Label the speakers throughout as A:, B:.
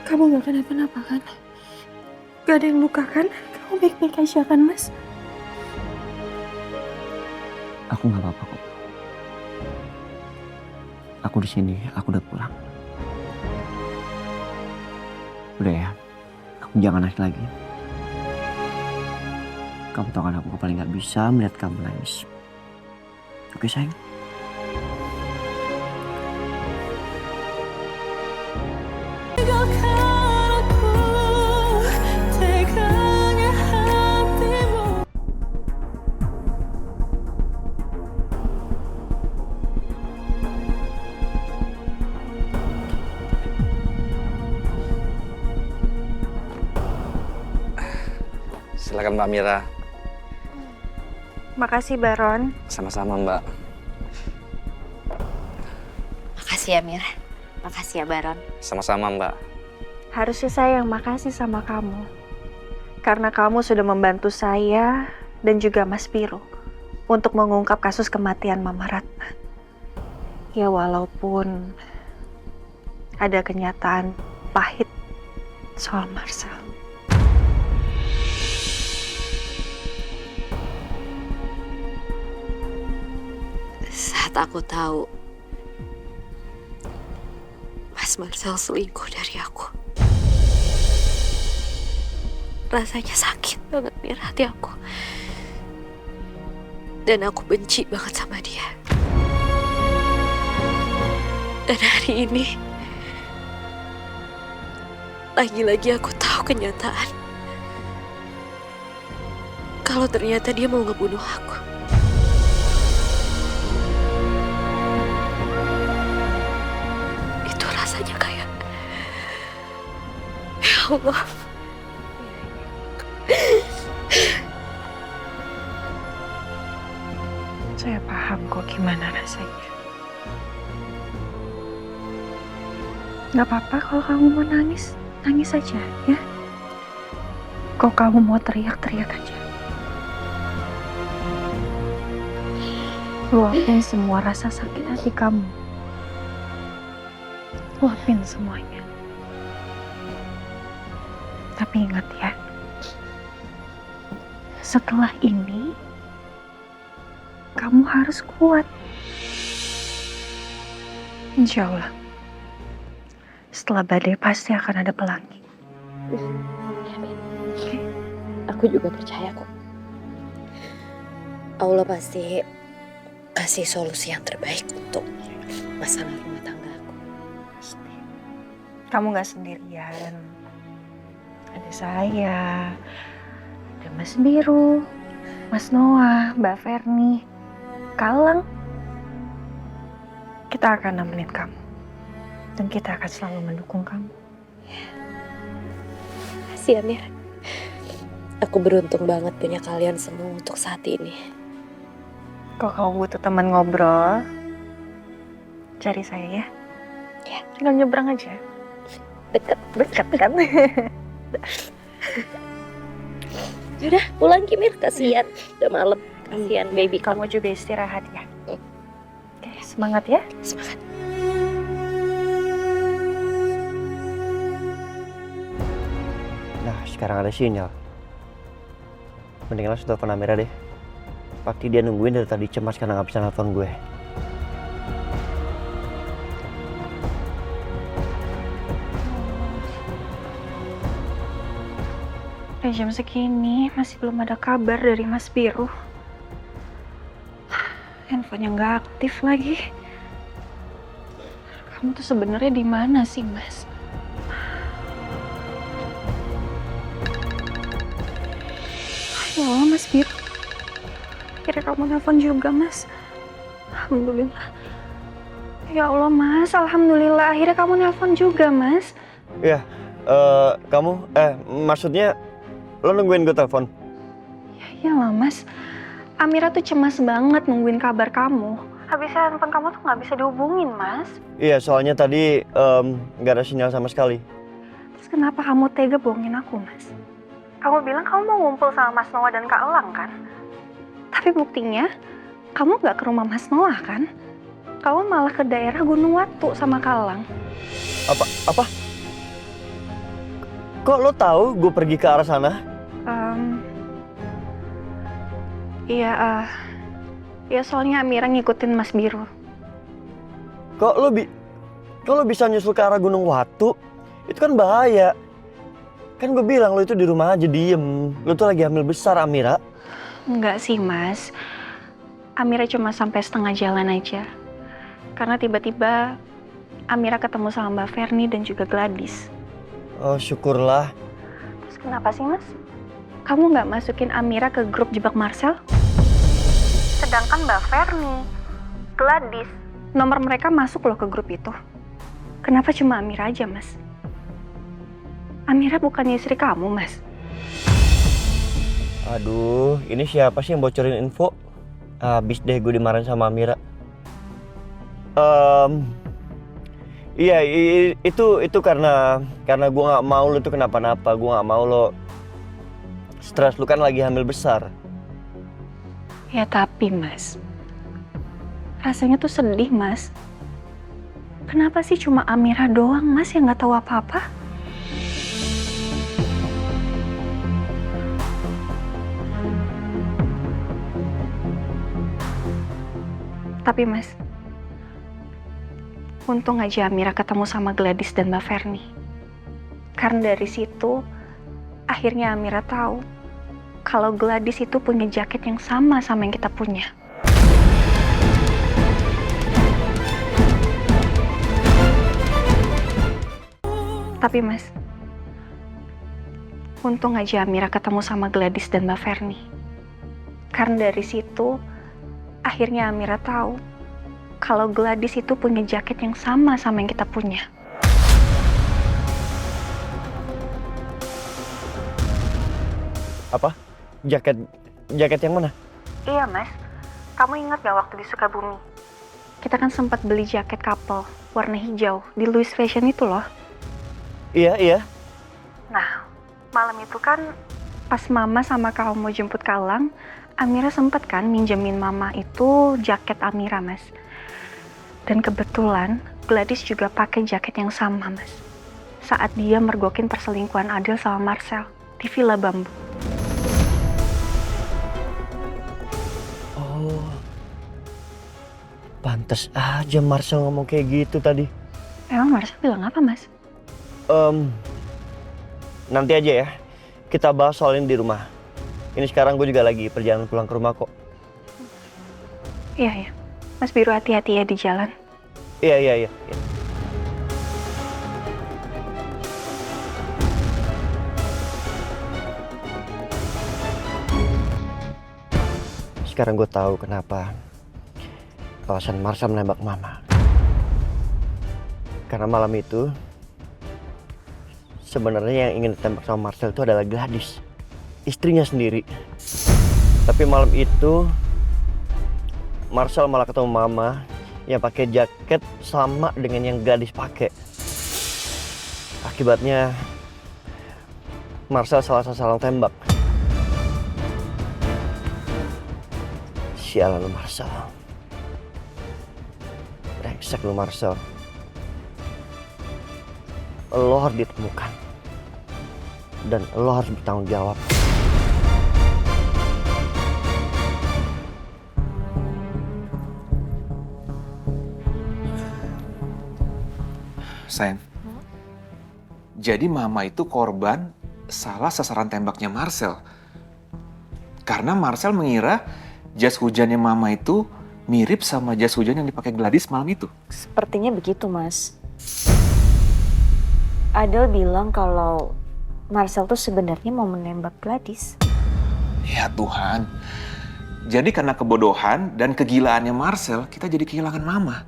A: Kamu gak kenapa-napa kan? Gak ada yang luka kan? Kamu baik-baik aja kan, Mas?
B: Aku nggak apa-apa kok. Aku di sini, aku udah pulang. Udah ya, aku jangan nangis lagi. Kamu tahu kan aku paling nggak bisa melihat kamu nangis. Oke sayang?
C: Silakan Mbak Mira.
A: Makasih, Baron.
C: Sama-sama Mbak.
D: Makasih ya Mir, makasih ya Baron.
C: Sama-sama Mbak.
A: Harusnya saya yang makasih sama kamu. Karena kamu sudah membantu saya dan juga Mas Biro untuk mengungkap kasus kematian Mama Ratna. Ya walaupun ada kenyataan pahit soal Marcel.
D: Saat aku tahu Mas Marcel selingkuh dari aku, rasanya sakit banget Mir hati aku. Dan aku benci banget sama dia. Dan hari ini lagi-lagi aku tahu kenyataan kalau ternyata dia mau ngebunuh aku. Itu rasanya kayak, ya Allah.
A: Saya paham kok gimana rasanya. Gak apa-apa kalau kamu mau nangis, nangis aja ya. Kok kamu mau teriak-teriak aja. Luapin semua rasa sakit hati kamu. Luapin semuanya. Tapi ingat ya, setelah ini kamu harus kuat. Insya Allah, setelah badai pasti akan ada pelangi.
D: Aku juga percaya kok. Allah pasti kasih solusi yang terbaik untuk masalah rumah tangga aku.
A: Pasti. Kamu gak sendirian. Ada saya, ada Mas Biru, Mas Noah, Mbak Verni, Kalang. Kita akan nemenin kamu. Dan kita akan selalu mendukung kamu.
D: Makasih ya Mir. Aku beruntung banget punya kalian semua untuk saat ini.
A: Kalau kamu butuh teman ngobrol, cari saya ya.
D: Ya.
A: Tinggal nyebrang aja. Dekat kan?
D: Udah pulang Kimir, kasihan. Udah malam, kasihan baby kamu.
A: Kamu juga istirahat ya. Oke, semangat ya.
D: Semangat.
B: Nah, sekarang ada sinyal. Mendingan langsung telepon Amira deh. Pasti dia nungguin dari tadi cemas karena nggak bisa nelfon gue.
A: Udah jam segini masih belum ada kabar dari Mas Biru. Handphonenya nggak aktif lagi. Kamu tuh sebenarnya di mana sih, Mas? Ya Allah, Mas Biru. Akhirnya kamu nelfon juga, Mas. Alhamdulillah. Ya Allah, Mas. Alhamdulillah. Akhirnya kamu nelfon juga, Mas.
B: Iya, maksudnya lo nungguin gue telepon?
A: Ya iyalah, Mas. Amira tuh cemas banget nungguin kabar kamu. Habisnya handphone kamu tuh nggak bisa dihubungin, Mas.
B: Iya, soalnya tadi nggak ada sinyal sama sekali.
A: Terus kenapa kamu tega bohongin aku, Mas? Kamu bilang kamu mau ngumpul sama Mas Noah dan Kak Elang, kan? Tapi buktinya, kamu nggak ke rumah Mas Noah, kan? Kamu malah ke daerah Gunung Watu sama Kak Elang.
B: Apa? Kok lo tahu gue pergi ke arah sana?
A: Iya, ya soalnya Amira ngikutin Mas Biro.
B: Kok lo bisa nyusul ke arah Gunung Watu? Itu kan bahaya. Kan gue bilang lo itu di rumah aja diem. Lo tuh lagi hamil besar, Amira.
A: Enggak sih, Mas. Amira cuma sampai setengah jalan aja. Karena tiba-tiba Amira ketemu sama Mbak Ferni dan juga Gladys.
B: Oh, syukurlah.
A: Terus kenapa sih, Mas? Kamu nggak masukin Amira ke grup jebak Marcel? Sedangkan Mbak Ferni, Gladys, nomor mereka masuk loh ke grup itu. Kenapa cuma Amira aja, Mas? Amira bukannya istri kamu, Mas.
B: Aduh, ini siapa sih yang bocorin info? Habis deh gue dimarahin sama Amira. Iya, itu karena gue nggak mau lo tuh kenapa-napa. Gue nggak mau lo stres, lo kan lagi hamil besar.
A: Ya tapi, Mas, rasanya tuh sedih, Mas. Kenapa sih cuma Amira doang, Mas, yang nggak tahu apa-apa? Tapi, Mas, untung aja Amira ketemu sama Gladys dan Mbak Ferni. Karena dari situ, akhirnya Amira tahu kalau Gladys itu punya jaket yang sama yang kita punya. Tapi, Mas, untung aja Amira ketemu sama Gladys dan Mbak Ferni. Karena dari situ, akhirnya Amira tahu kalau Gladys itu punya jaket yang sama yang kita punya.
B: Apa? Jaket yang mana?
A: Iya, Mas. Kamu ingat gak waktu di Sukabumi? Kita kan sempat beli jaket couple warna hijau di Louis Fashion itu loh.
B: Iya.
A: Nah, malam itu kan pas Mama sama kamu mau jemput Kalang, Amira sempet kan minjemin Mama itu jaket Amira, Mas. Dan kebetulan Gladys juga pakai jaket yang sama, Mas. Saat dia mergokin perselingkuhan Adil sama Marcel di Villa Bambu.
B: Oh, pantes aja Marcel ngomong kayak gitu tadi.
A: Emang Marcel bilang apa, Mas?
B: Nanti aja ya. Kita bahas soal ini di rumah. Ini sekarang gue juga lagi perjalanan pulang ke rumah kok.
A: Iya. Mas Biro hati-hati ya di jalan.
B: Iya. Sekarang gue tahu kenapa alasan Marcel menembak Mama. Karena malam itu sebenarnya yang ingin ditembak sama Marcel itu adalah Gladys, istrinya sendiri. Tapi malam itu Marcel malah ketemu Mama yang pakai jaket sama dengan yang Gladys pakai. Akibatnya Marcel salah sasaran tembak. Sialan lu Marcel. Brengsek lu Marcel. Lo harus ditemukan. Dan lo harus bertanggung jawab.
E: Sayang, jadi Mama itu korban salah sasaran tembaknya Marcel. Karena Marcel mengira jas hujannya Mama itu mirip sama jas hujan yang dipakai Gladys malam itu.
F: Sepertinya begitu, Mas. Adel bilang kalau Marcel tuh sebenarnya mau menembak Gladys.
E: Ya Tuhan. Jadi karena kebodohan dan kegilaannya Marcel, kita jadi kehilangan Mama.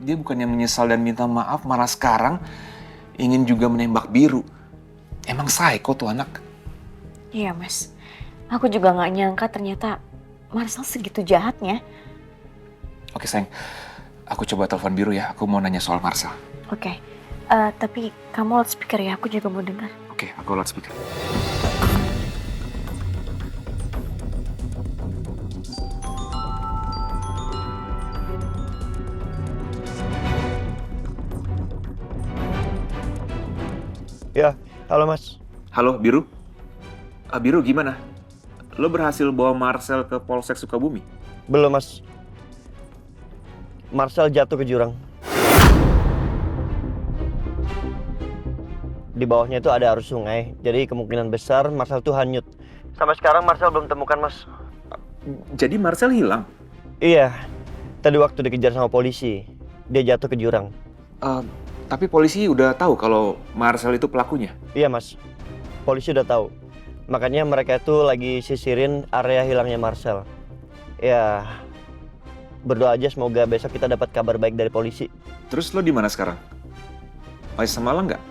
E: Dia bukannya menyesal dan minta maaf, malah sekarang ingin juga menembak Biru. Emang psycho tuh anak.
F: Iya, Mas. Aku juga gak nyangka ternyata Marcel segitu jahatnya.
E: Oke sayang, aku coba telepon Biru ya. Aku mau nanya soal Marcel.
F: Oke. Tapi kamu loudspeaker ya, aku juga mau dengar.
E: Oke, aku loudspeaker.
B: Ya, halo Mas.
E: Halo, Biru. Biru gimana? Lo berhasil bawa Marcel ke Polsek Sukabumi?
B: Belum Mas. Marcel jatuh ke jurang. Di bawahnya itu ada arus sungai, jadi kemungkinan besar Marcel tuh hanyut. Sampai sekarang Marcel belum temukan Mas.
E: Jadi Marcel hilang?
B: Iya, tadi waktu dikejar sama polisi, dia jatuh ke jurang.
E: Tapi polisi udah tahu kalau Marcel itu pelakunya?
B: Iya Mas, polisi udah tahu. Makanya mereka itu lagi sisirin area hilangnya Marcel. Ya, berdoa aja semoga besok kita dapat kabar baik dari polisi.
E: Terus lo di mana sekarang? Masih sama Malang nggak?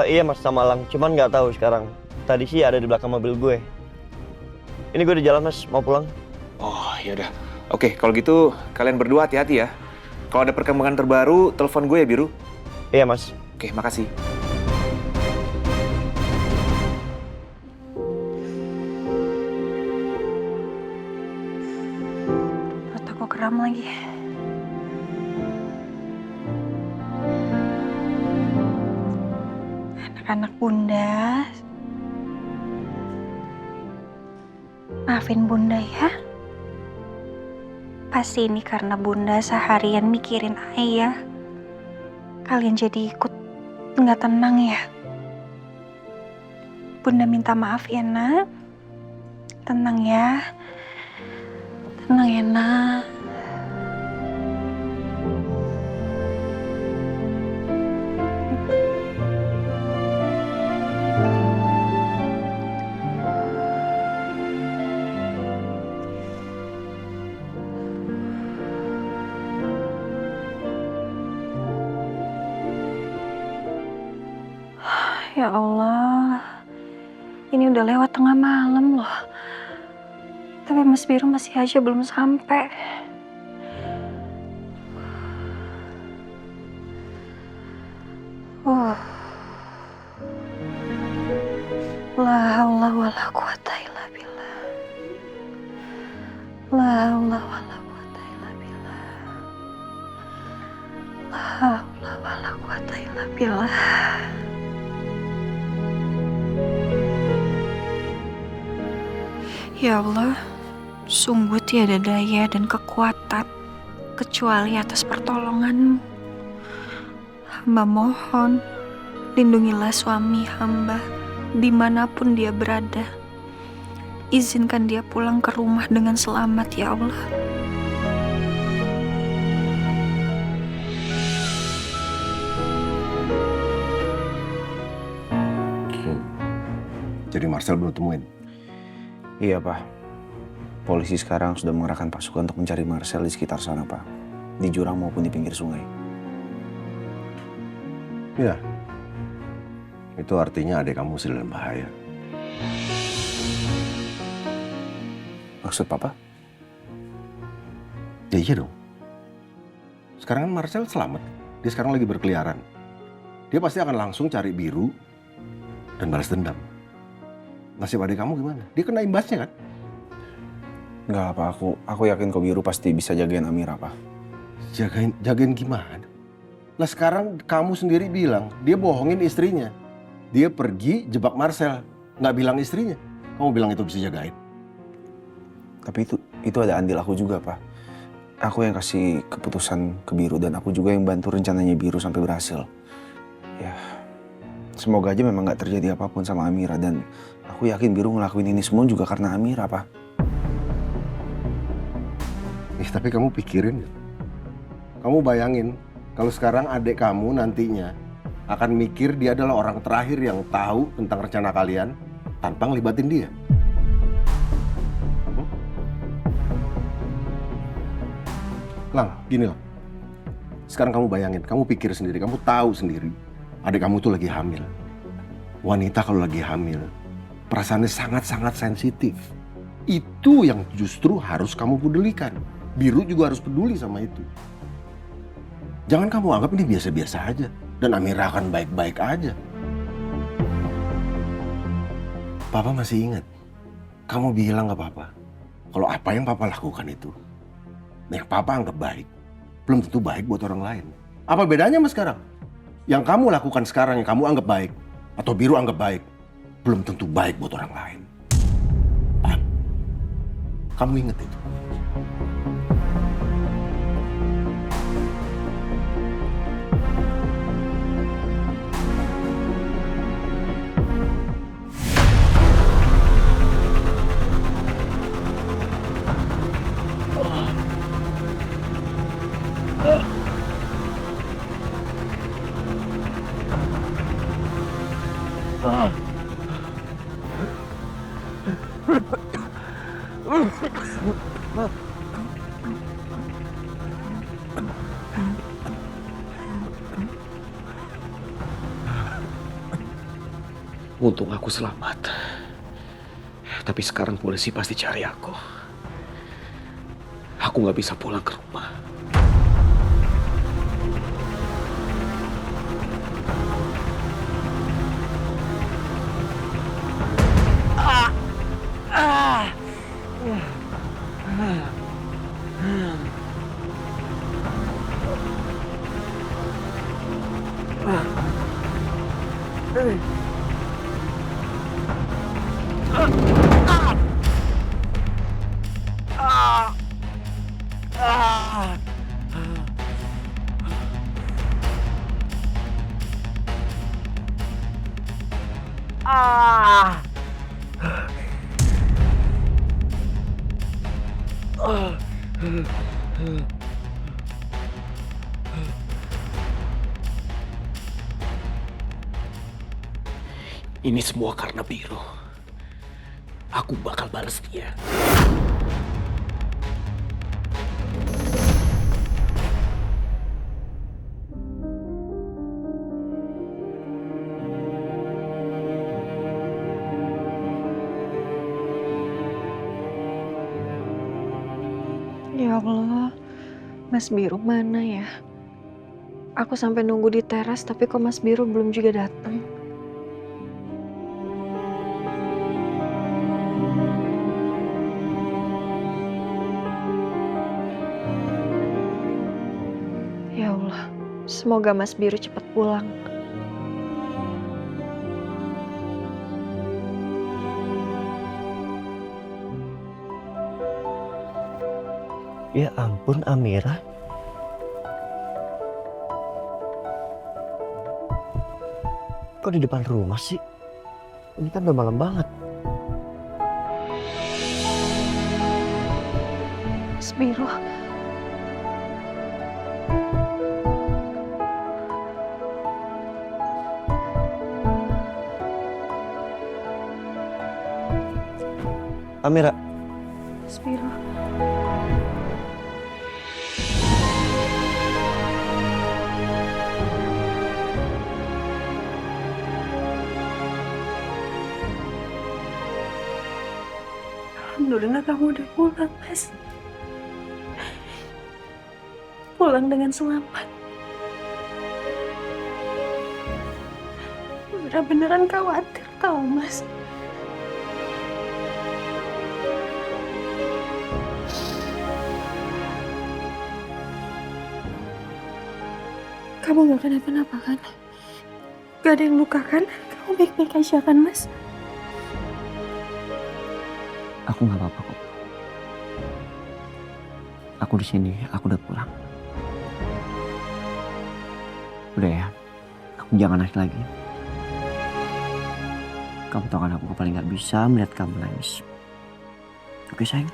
B: Iya Mas, sama Malang, cuman nggak tahu sekarang. Tadi sih ada di belakang mobil gue. Ini gue di jalan Mas, mau pulang.
E: Oh, yaudah. Oke, kalau gitu kalian berdua hati-hati ya. Kalau ada perkembangan terbaru, telepon gue ya, Biru.
B: Iya Mas.
E: Oke, makasih.
A: Perut aku kram lagi. Anak-anak bunda, maafin bunda ya. Pasti ini karena bunda seharian mikirin ayah. Kalian jadi ikut nggak tenang ya. Bunda minta maaf ya nak. Tenang ya. Tenang ya nak. Ya Allah, ini udah lewat tengah malam loh. Tapi Mas Biru masih aja belum sampai. La haula wala quwata illa billah. La haula wala quwata illa billah. La haula wala quwata illa billah. Ya Allah, sungguh tiada daya dan kekuatan kecuali atas pertolongan-Mu. Hamba mohon, lindungilah suami hamba dimanapun dia berada. Izinkan dia pulang ke rumah dengan selamat, ya Allah.
G: Jadi Marcel belum temuin?
H: Iya, Pak. Polisi sekarang sudah mengerahkan pasukan untuk mencari Marcel di sekitar sana, Pak. Di jurang maupun di pinggir sungai.
G: Iya. Itu artinya adik kamu sedang dalam bahaya.
H: Maksud Papa?
G: Ya iya dong. Sekarang kan Marcel selamat. Dia sekarang lagi berkeliaran. Dia pasti akan langsung cari Biru dan balas dendam. Nasib adik kamu gimana? Dia kena imbasnya kan?
H: Enggak, Pak. Aku yakin kok Biru pasti bisa jagain Amira, Pak.
G: Jagain gimana? Lah sekarang kamu sendiri bilang dia bohongin istrinya. Dia pergi jebak Marcel, nggak bilang istrinya. Kamu bilang itu bisa jagain?
H: Tapi itu ada andil aku juga, Pak. Aku yang kasih keputusan ke Biru dan aku juga yang bantu rencananya Biru sampai berhasil. Ya, semoga aja memang nggak terjadi apapun sama Amira dan aku yakin Biru ngelakuin ini semua juga karena Amira, Pak.
G: Tapi kamu pikirin, kamu bayangin kalau sekarang adik kamu nantinya akan mikir dia adalah orang terakhir yang tahu tentang rencana kalian tanpa ngelibatin dia. Lang, gini lah. Sekarang kamu bayangin, kamu pikir sendiri, kamu tahu sendiri adik kamu tuh lagi hamil. Wanita kalau lagi hamil, perasaannya sangat-sangat sensitif. Itu yang justru harus kamu pedulikan. Biru juga harus peduli sama itu. Jangan kamu anggap ini biasa-biasa aja. Dan Amira akan baik-baik aja. Papa masih ingat. Kamu bilang ke Papa. Kalau apa yang Papa lakukan itu. Yang Papa anggap baik. Belum tentu baik buat orang lain. Apa bedanya sama sekarang? Yang kamu lakukan sekarang yang kamu anggap baik. atau Biru anggap baik, belum tentu baik buat orang lain. Paham? Kamu ingat itu.
E: Untung aku selamat. Tapi sekarang polisi pasti cari aku. Aku nggak bisa pulang ke rumah. Ini semua karena Biru. Aku bakal balas dia.
A: Ya Allah, Mas Biru mana ya? Aku sampai nunggu di teras tapi kok Mas Biru belum juga datang. Ya Allah, semoga Mas Biru cepat pulang.
B: Ya ampun, Amira. Kok di depan rumah sih? Ini kan udah malam banget.
A: Mas Biru.
B: Amira,
A: Mas Biru. Alhamdulillah kamu udah pulang, Mas. Pulang dengan selamat. Beneran khawatir tau, Mas. Kamu gak kenapa-napa kan? Gak ada yang luka kan? Kamu baik-baik aja kan, Mas?
B: aku nggak apa-apa kok. Aku di sini, aku udah pulang. Udah ya, kamu jangan nangis lagi. Kamu tahu kan aku paling nggak bisa melihat kamu nangis. Oke sayang?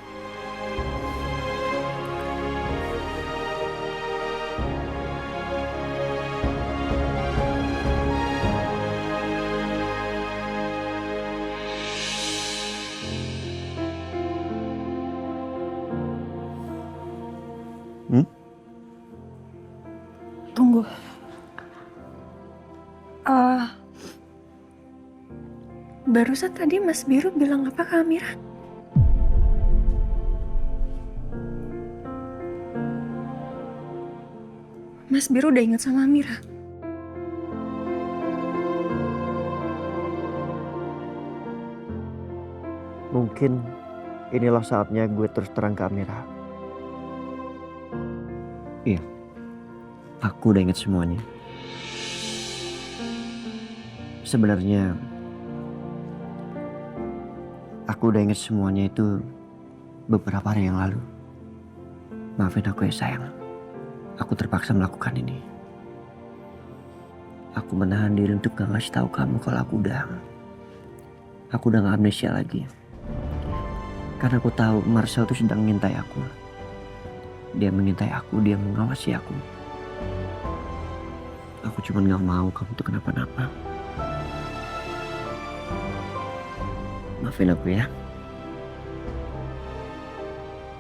A: Tunggu. Barusan tadi Mas Biru bilang apa ke Amira? Mas Biru udah ingat sama Amira?
B: Mungkin inilah saatnya gue terus terang ke Amira. Iya, aku udah inget semuanya. Sebenarnya aku udah inget semuanya itu beberapa hari yang lalu. Maafin aku ya sayang. Aku terpaksa melakukan ini. Aku menahan diri untuk gak ngasih tahu kamu kalau aku udah gak amnesia lagi. Karena aku tahu Marcel tuh sedang mengintai aku. Dia mengintai aku, dia mengawasi aku. Aku cuma gak mau kamu tuh kenapa-napa. Maafin aku ya.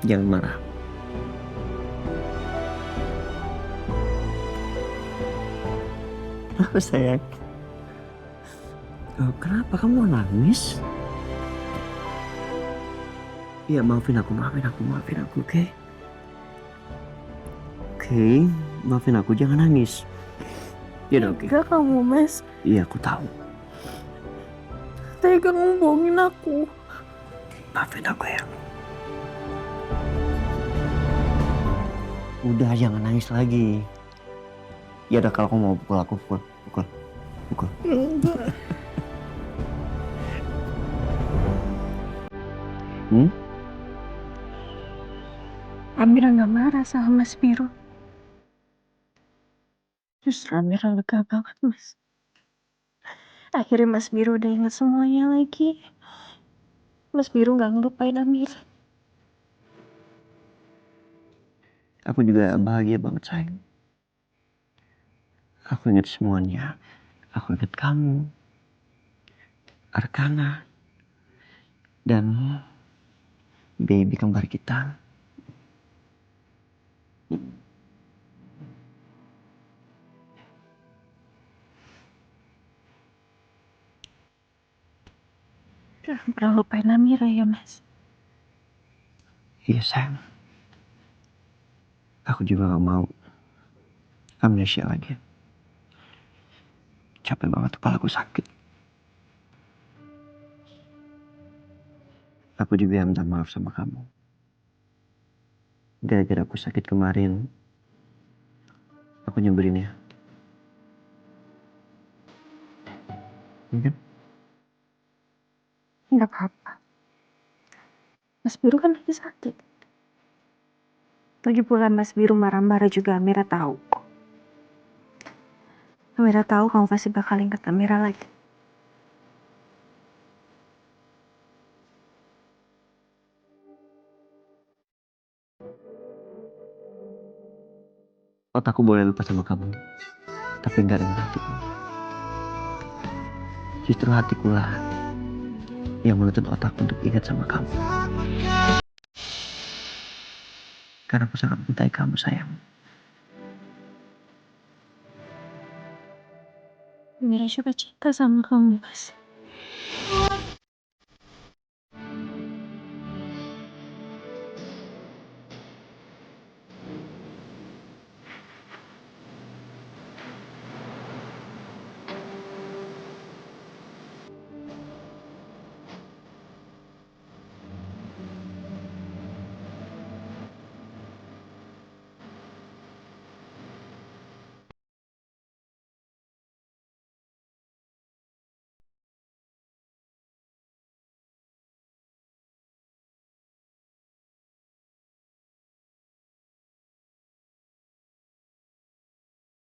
B: Jangan marah. Apa sayang? Oh, kenapa kamu nangis? Iya, maafin aku, oke? Oke, maafin aku, jangan nangis. Ya udah, oke.
A: Enggak kamu, Mas.
B: Iya, aku tahu.
A: Tega ngomongin aku.
B: Maafin aku ya. Udah, jangan nangis lagi. Ya udah, kalau kamu mau pukul aku, pukul.
A: Enggak. Amira nggak marah sama Mas Biro. Justru Amira lega banget, Mas. Akhirnya Mas Biro udah inget semuanya lagi. Mas Biro nggak ngelupain Amira.
B: Aku juga bahagia banget, sayang. Aku inget semuanya. Aku inget kamu, Arkana, dan baby kembar kita.
A: Jangan pernah lupain Amira ya, Mas.
B: Iya, sayang. Aku juga gak mau amnesia lagi. Capek banget, kepalaku sakit. Aku juga minta maaf sama kamu. Gara-gara aku sakit kemarin, aku nyebelin ya. Iya kan?
A: Nggak apa-apa. Mas Biro kan lagi sakit. Lagi pula Mas Biro marah-marah juga Amira tahu. Amira tahu kamu pasti bakal ingat Amira lagi.
B: Otakku boleh lupa sama kamu, tapi enggak dengan hatiku. Justru hatiku lah yang menuntut otakku untuk ingat sama kamu. Karena aku sangat mencintai kamu, sayang.
A: Amira juga cinta sama kamu, Mas.